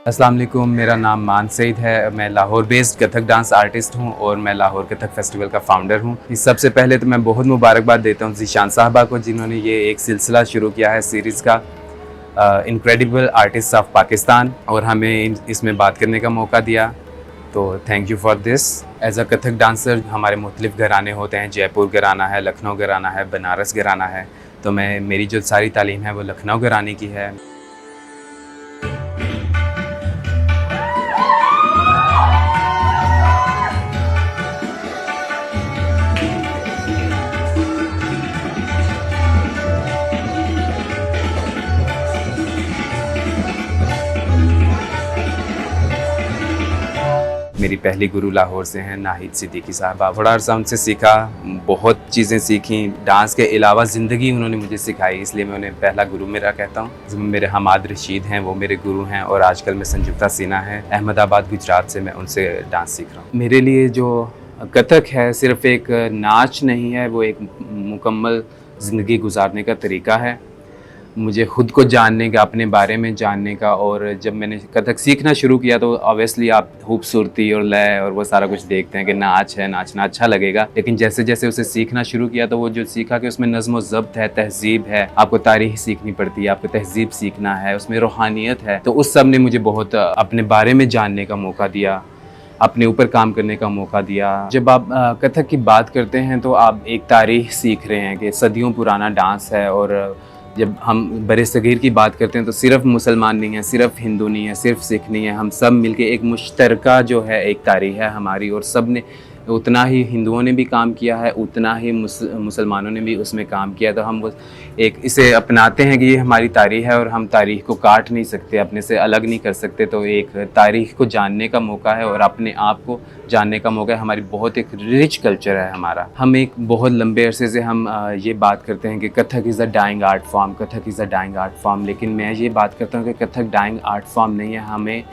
अस्सलाम वालेकुम, मेरा नाम मान सईद है। मैं Lahore based Kathak dance artist हूँ और मैं लाहौर कथक फेस्टिवल का फाउंडर हूँ। सबसे पहले तो मैं बहुत मुबारकबाद देता हूँ ज़ीशान साहबा को, जिन्होंने ये एक सिलसिला शुरू किया है सीरीज़ का, इनक्रेडिबल आर्टिस्ट ऑफ पाकिस्तान, और हमें इसमें बात करने का मौका दिया। तो thank you for this. As a Kathak dancer हमारे मुख्तलिफ घराने होते हैं, जयपुर घराना है, लखनऊ घराना है, बनारस घराना है। तो मेरी जो सारी तालीम है वो लखनऊ घराने की है। मेरी पहली गुरु लाहौर से हैं, नाहिद सिद्दीकी साहबा। थोड़ा अर्सा उनसे सीखा, बहुत चीज़ें सीखी। डांस के अलावा ज़िंदगी उन्होंने मुझे सिखाई, इसलिए मैं उन्हें पहला गुरु मेरा कहता हूँ। मेरे हमाद रशीद हैं, वो मेरे गुरु हैं, और आजकल मैं संजुक्ता सिन्हा है, अहमदाबाद गुजरात से, मैं उनसे डांस सीख रहा हूँ। मेरे लिए जो कथक है सिर्फ़ एक नाच नहीं है, वो एक मुकम्मल ज़िंदगी गुजारने का तरीका है। मुझे ख़ुद को जानने का, अपने बारे में जानने का। और जब मैंने कथक सीखना शुरू किया तो ऑब्वियसली आप खूबसूरती और लय और वो सारा कुछ देखते हैं कि नाच है, नाचना अच्छा लगेगा। लेकिन जैसे जैसे उसे सीखना शुरू किया तो वो जो सीखा कि उसमें नज़्म व ज़ब्त है, तहज़ीब है, आपको तारीख़ सीखनी पड़ती है, आपको तहज़ीब सीखना है, उसमें रूहानियत है। तो उस सब ने मुझे बहुत अपने बारे में जानने का मौका दिया, अपने ऊपर काम करने का मौका दिया। जब आप कथक की बात करते हैं तो आप एक तारीख़ सीख रहे हैं कि सदियों पुराना डांस है। और जब हम बरे-सग़ीर की बात करते हैं तो सिर्फ़ मुसलमान नहीं है, सिर्फ़ हिंदू नहीं है, सिर्फ़ सिख नहीं है, हम सब मिलके एक मुश्तरका जो है एक तारीख़ है हमारी, और सब ने उतना ही, हिंदुओं ने भी काम किया है, उतना ही मुसलमानों ने भी उसमें काम किया। तो हम वो एक इसे अपनाते हैं कि ये हमारी तारीख़ है और हम तारीख़ को काट नहीं सकते, अपने से अलग नहीं कर सकते। तो एक तारीख़ को जानने का मौका है और अपने आप को जानने का मौका है। हमारी बहुत एक रिच कल्चर है हमारा। हम एक बहुत लंबे अरसे से हम ये बात करते हैं कि Kathak is a dying art form, Kathak is a dying art form. लेकिन मैं ये बात करता हूँ कि कथक डाइंग आर्ट फॉर्म नहीं है। हमें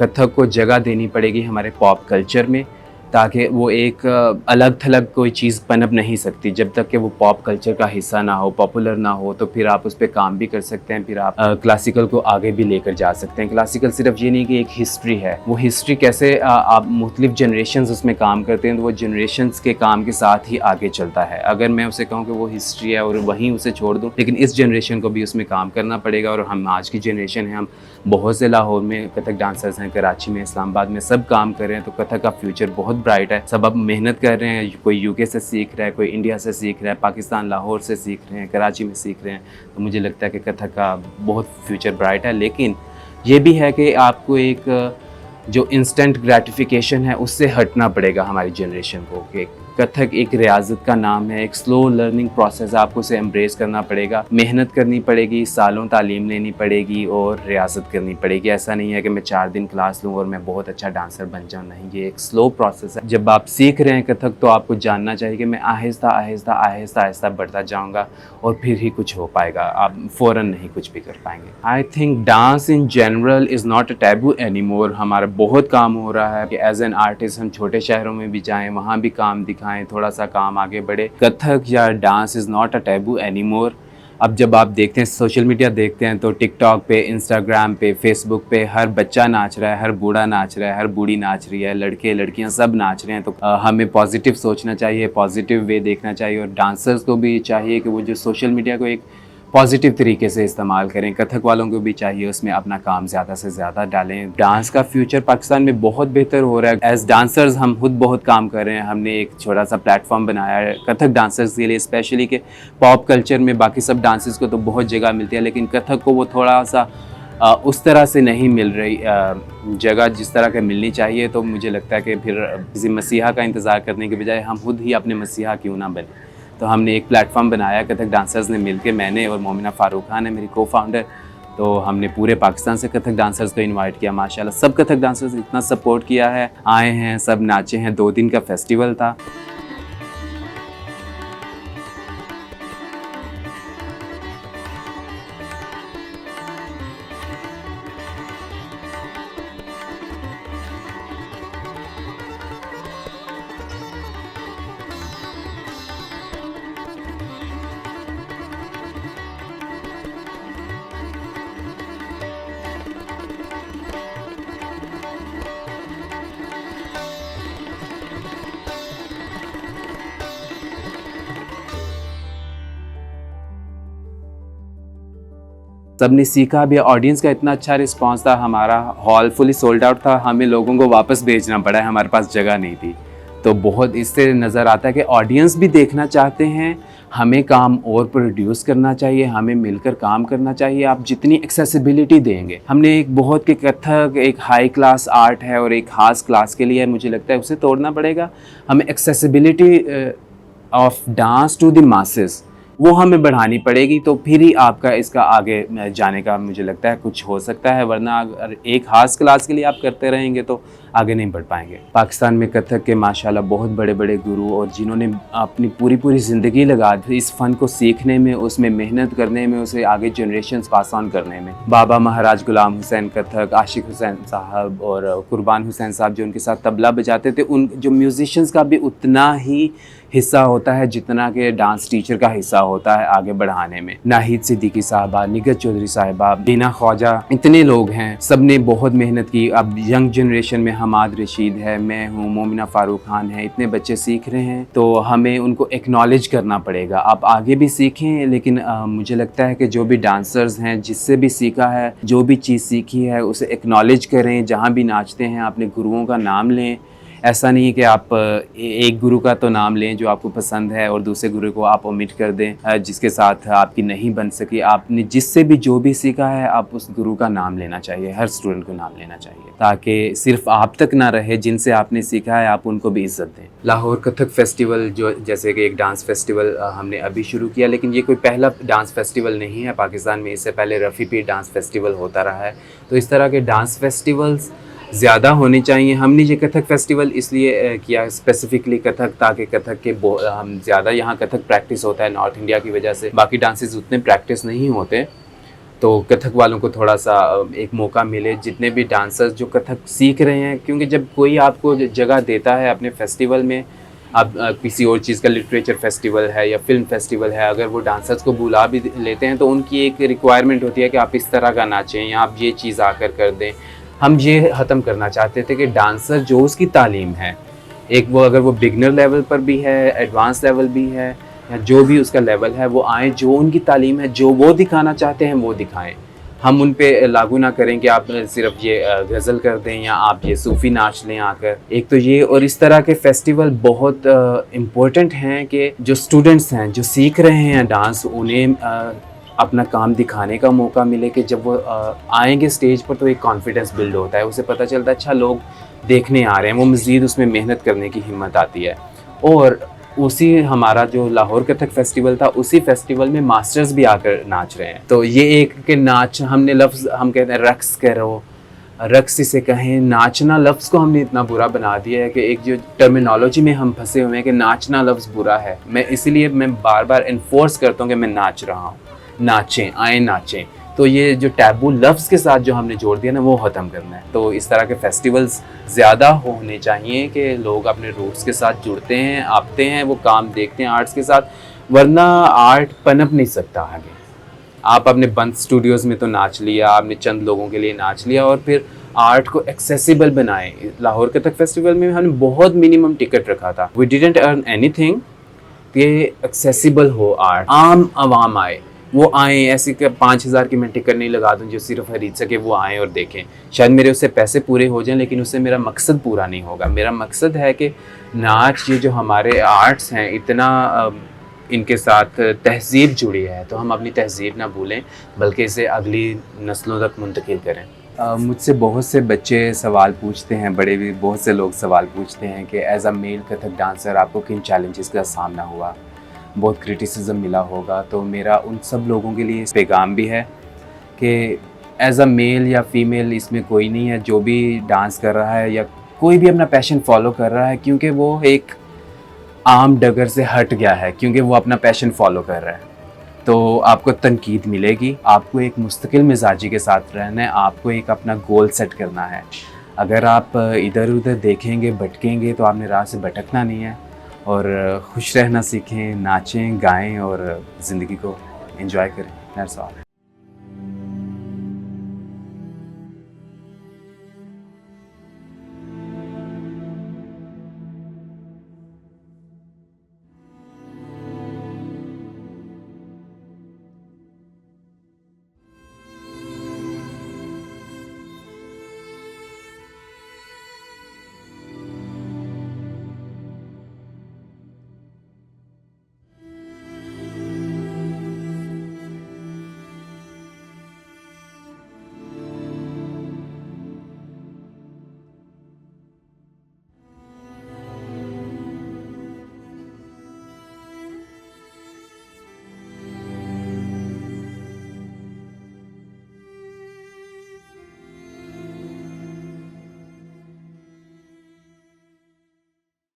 कथक को जगह देनी पड़ेगी हमारे पॉप कल्चर में, ताकि वो एक अलग थलग कोई चीज़ पनप नहीं सकती। जब तक कि वो पॉप कल्चर का हिस्सा ना हो, पॉपुलर ना हो, तो फिर आप उस पर काम भी कर सकते हैं, फिर आप क्लासिकल को आगे भी लेकर जा सकते हैं। क्लासिकल सिर्फ ये नहीं कि एक हिस्ट्री है, वो हिस्ट्री कैसे आप मुख्तलिफ जनरेशन्स उसमें काम करते हैं तो वो जनरेशन्स के काम के साथ ही आगे चलता है। अगर मैं उसे कहूँ कि वो हिस्ट्री है और वहीं उसे छोड़ दूँ, लेकिन इस जनरेशन को भी उसमें काम करना पड़ेगा। और हम आज की जनरेशन है, हम बहुत से लाहौर में कथक डांसर्स हैं, कराची में, इस्लामाबाद में, सब काम कर रहे हैं। तो कथक का फ्यूचर बहुत ब्राइट है। सब अब मेहनत कर रहे हैं, कोई यूके से सीख रहा है, कोई इंडिया से सीख रहा है, पाकिस्तान लाहौर से सीख रहे हैं, कराची में सीख रहे हैं। तो मुझे लगता है कि कथक का बहुत फ्यूचर ब्राइट है। लेकिन ये भी है कि आपको एक जो इंस्टेंट ग्रेटिफिकेशन है उससे हटना पड़ेगा हमारी जनरेशन को, कि कथक एक रियाजत का नाम है, एक स्लो लर्निंग प्रोसेस है, आपको उसे एम्ब्रेस करना पड़ेगा, मेहनत करनी पड़ेगी, सालों तालीम लेनी पड़ेगी और रियासत करनी पड़ेगी। ऐसा नहीं है कि मैं 4 दिन क्लास लूँ और मैं बहुत अच्छा डांसर बन जाऊँ, नहीं, ये एक स्लो प्रोसेस है। जब आप सीख रहे हैं कथक तो आपको जानना चाहिए कि मैं आहिस्ता आहिस्ता आहिस्ता आहिस्ता बढ़ता जाऊँगा और फिर ही कुछ हो पाएगा, आप फ़ौरन नहीं कुछ भी कर पाएंगे। I think dance in general is not a taboo any more. हमारा बहुत काम हो रहा है कि एज एन आर्टिस्ट हम छोटे शहरों में भी जाएँ, वहाँ भी काम दिखाएं, थोड़ा सा काम आगे बढ़े। कथक या dance is not a taboo any more. अब जब आप देखते हैं, सोशल मीडिया देखते हैं, तो टिकटॉक पे, इंस्टाग्राम पे, फेसबुक पे हर बच्चा नाच रहा है, हर बूढ़ा नाच रहा है, हर बूढ़ी नाच रही है, लड़के लड़कियां सब नाच रहे हैं। तो हमें पॉजिटिव सोचना चाहिए, पॉजिटिव वे देखना चाहिए, और डांसर्स को भी चाहिए कि वो जो सोशल मीडिया को एक पॉजिटिव तरीके से इस्तेमाल करें। कथक वालों को भी चाहिए उसमें अपना काम ज़्यादा से ज़्यादा डालें। डांस का फ्यूचर पाकिस्तान में बहुत बेहतर हो रहा है। एज डांसर्स हम खुद बहुत काम कर रहे हैं। हमने एक छोटा सा प्लेटफॉर्म बनाया है कथक डांसर्स के लिए स्पेशली, कि पॉप कल्चर में बाकी सब डांसेस को तो बहुत जगह मिलती है, लेकिन कथक को वो थोड़ा सा उस तरह से नहीं मिल रही जगह जिस तरह के मिलनी चाहिए। तो मुझे लगता है कि फिर किसी मसीहा का इंतज़ार करने के बजाय हम खुद ही अपने मसीहा क्यों ना बने। तो हमने एक प्लेटफॉर्म बनाया कथक डांसर्स ने मिलके, मैंने और मोमिना फ़ारूक खान है मेरी को फाउंडर। तो हमने पूरे पाकिस्तान से कथक डांसर्स को इनवाइट किया। माशाल्लाह सब कथक डांसर्स इतना सपोर्ट किया है, आए हैं, सब नाचे हैं। 2 दिन का फेस्टिवल था। सबने सीखा भी, ऑडियंस का इतना अच्छा रिस्पांस था, हमारा हॉल फुली सोल्ड आउट था, हमें लोगों को वापस भेजना पड़ा है, हमारे पास जगह नहीं थी। तो बहुत इससे नज़र आता है कि ऑडियंस भी देखना चाहते हैं, हमें काम और प्रोड्यूस करना चाहिए, हमें मिलकर काम करना चाहिए। आप जितनी एक्सेसिबिलिटी देंगे, हमने एक बहुत के कथक एक हाई क्लास आर्ट है और एक खास क्लास के लिए मुझे लगता है उसे तोड़ना पड़ेगा। हमें accessibility of dance to the masses वो हमें बढ़ानी पड़ेगी, तो फिर ही आपका इसका आगे जाने का मुझे लगता है कुछ हो सकता है, वरना अगर एक खास क्लास के लिए आप करते रहेंगे तो आगे नहीं बढ़ पाएंगे। पाकिस्तान में कथक के माशाल्लाह बहुत बड़े बड़े गुरु और जिन्होंने अपनी पूरी ज़िंदगी लगा दी इस फ़न को सीखने में, उसमें मेहनत करने में, उसे आगे जनरेशन्स पास ऑन करने में। बाबा महाराज गुलाम हुसैन कथक, आशिक हुसैन साहब और कुर्बान हुसैन साहब जो उनके साथ तबला बजाते थे, उन जो म्यूजिशियंस का भी उतना ही हिस्सा होता है जितना कि डांस टीचर का हिस्सा होता है आगे बढ़ाने में। नाहिद सिद्दीकी साहबा, निगत चौधरी साहिबा, बीना ख्वाजा, इतने लोग हैं, सब ने बहुत मेहनत की। अब यंग जनरेशन में हमाद रशीद है, मैं हूँ, मोमिना फारूक खान है, इतने बच्चे सीख रहे हैं, तो हमें उनको एक्नॉलेज करना पड़ेगा। आप आगे भी सीखें, लेकिन मुझे लगता है कि जो भी डांसर्स हैं, जिससे भी सीखा है, जो भी चीज़ सीखी है, उसे एक्नॉलेज करें। जहाँ भी नाचते हैं अपने गुरुओं का नाम लें। ऐसा नहीं है कि आप एक गुरु का तो नाम लें जो आपको पसंद है और दूसरे गुरु को आप ओमिट कर दें जिसके साथ आपकी नहीं बन सकी। आपने जिससे भी जो भी सीखा है, आप उस गुरु का नाम लेना चाहिए, हर स्टूडेंट को नाम लेना चाहिए, ताकि सिर्फ आप तक ना रहे, जिनसे आपने सीखा है आप उनको भी इज्जत दें। लाहौर कथक फेस्टिवल जो जैसे कि एक डांस फेस्टिवल हमने अभी शुरू किया, लेकिन ये कोई पहला डांस फेस्टिवल नहीं है पाकिस्तान में। इससे पहले रफ़ी पीर डांस फेस्टिवल होता रहा है। तो इस तरह के डांस फेस्टिवल्स ज़्यादा होने चाहिए। हमने ये कथक फेस्टिवल इसलिए किया स्पेसिफिकली कथक, ताकि कथक के हम ज़्यादा यहाँ कथक प्रैक्टिस होता है नॉर्थ इंडिया की वजह से, बाकी डांसेस उतने प्रैक्टिस नहीं होते, तो कथक वालों को थोड़ा सा एक मौका मिले, जितने भी डांसर्स जो कथक सीख रहे हैं। क्योंकि जब कोई आपको जगह देता है अपने फेस्टिवल में, अब किसी और चीज़ का लिटरेचर फेस्टिवल है या फिल्म फेस्टिवल है, अगर वो डांसर्स को बुला भी लेते हैं तो उनकी एक रिक्वायरमेंट होती है कि आप इस तरह का नाचें या आप ये चीज़ आकर कर दें। हम ये ख़त्म करना चाहते थे कि डांसर जो उसकी तालीम है, एक वो अगर वो बिगनर लेवल पर भी है, एडवांस लेवल भी है, या जो भी उसका लेवल है, वो आए, जो उनकी तालीम है, जो वो दिखाना चाहते हैं वो दिखाएं। हम उन पे लागू ना करें कि आप सिर्फ ये गज़ल कर दें या आप ये सूफ़ी नाच लें आकर। एक तो ये, और इस तरह के फेस्टिवल बहुत इम्पोर्टेंट हैं कि जो स्टूडेंट्स हैं जो सीख रहे हैं डांस, उन्हें अपना काम दिखाने का मौका मिले कि जब वो आएंगे स्टेज पर तो एक कॉन्फिडेंस बिल्ड होता है, उसे पता चलता है अच्छा लोग देखने आ रहे हैं, वो मज़ीद उसमें मेहनत करने की हिम्मत आती है। और उसी हमारा जो लाहौर कथक फेस्टिवल था, उसी फेस्टिवल में मास्टर्स भी आकर नाच रहे हैं। तो ये एक के नाच, हमने लफ्ज़ हम कहते हैं रक्स करो, रक्स इसे कहें, नाचना लफ्ज़ को हमने इतना बुरा बना दिया है कि एक जो टर्मिनोलॉजी में हम फंसे हुए हैं कि नाचना लफ्ज़ बुरा है। मैं इसीलिए मैं बार बार इन्फोर्स करता हूँ कि मैं नाच रहा हूँ, नाचें, आए नाचें। तो ये जो टैबू लफ्ज़ के साथ जो हमने जोड़ दिया ना, वो ख़त्म करना है। तो इस तरह के फेस्टिवल्स ज़्यादा होने चाहिए कि लोग अपने रूट्स के साथ जुड़ते हैं, आते हैं, वो काम देखते हैं आर्ट्स के साथ, वरना आर्ट पनप नहीं सकता आगे। आप अपने बंद स्टूडियोज़ में तो नाच लिया, आपने चंद लोगों के लिए नाच लिया, और फिर आर्ट को एक्सेसिबल बनाएं। लाहौर कथक फेस्टिवल में हमने बहुत मिनिमम टिकट रखा था, वी डिडंट अर्न एनीथिंग, कि एक्सेसिबल हो आर्ट, आम आवाम आए, वो आएँ। ऐसे कि 5,000 की मैं टिकट नहीं लगा दूँ जो सिर्फ खरीद सके, वो आएँ और देखें। शायद मेरे उससे पैसे पूरे हो जाएं, लेकिन उससे मेरा मकसद पूरा नहीं होगा। मेरा मकसद है कि नाच, ये जो हमारे आर्ट्स हैं, इतना इनके साथ तहज़ीब जुड़ी है, तो हम अपनी तहज़ीब ना भूलें, बल्कि इसे अगली नस्लों तक मुंतकिल करें। मुझसे बहुत से बच्चे सवाल पूछते हैं, बड़े भी बहुत से लोग सवाल पूछते हैं कि as a male Kathak dancer आपको किन चैलेंजेस का सामना हुआ, बहुत क्रिटिसिज्म मिला होगा। तो मेरा उन सब लोगों के लिए पैगाम भी है कि एज़ अ मेल या फीमेल इसमें कोई नहीं है, जो भी डांस कर रहा है या कोई भी अपना पैशन फॉलो कर रहा है, क्योंकि वो एक आम डगर से हट गया है, क्योंकि वो अपना पैशन फॉलो कर रहा है, तो आपको तनकीद मिलेगी। आपको एक मुस्तकिल मिजाजी के साथ रहना है, आपको एक अपना गोल सेट करना है। अगर आप इधर उधर देखेंगे, भटकेंगे, तो आपने राह से भटकना नहीं है। और खुश रहना सीखें, नाचें, गाएं और ज़िंदगी को एंजॉय करें। That's all.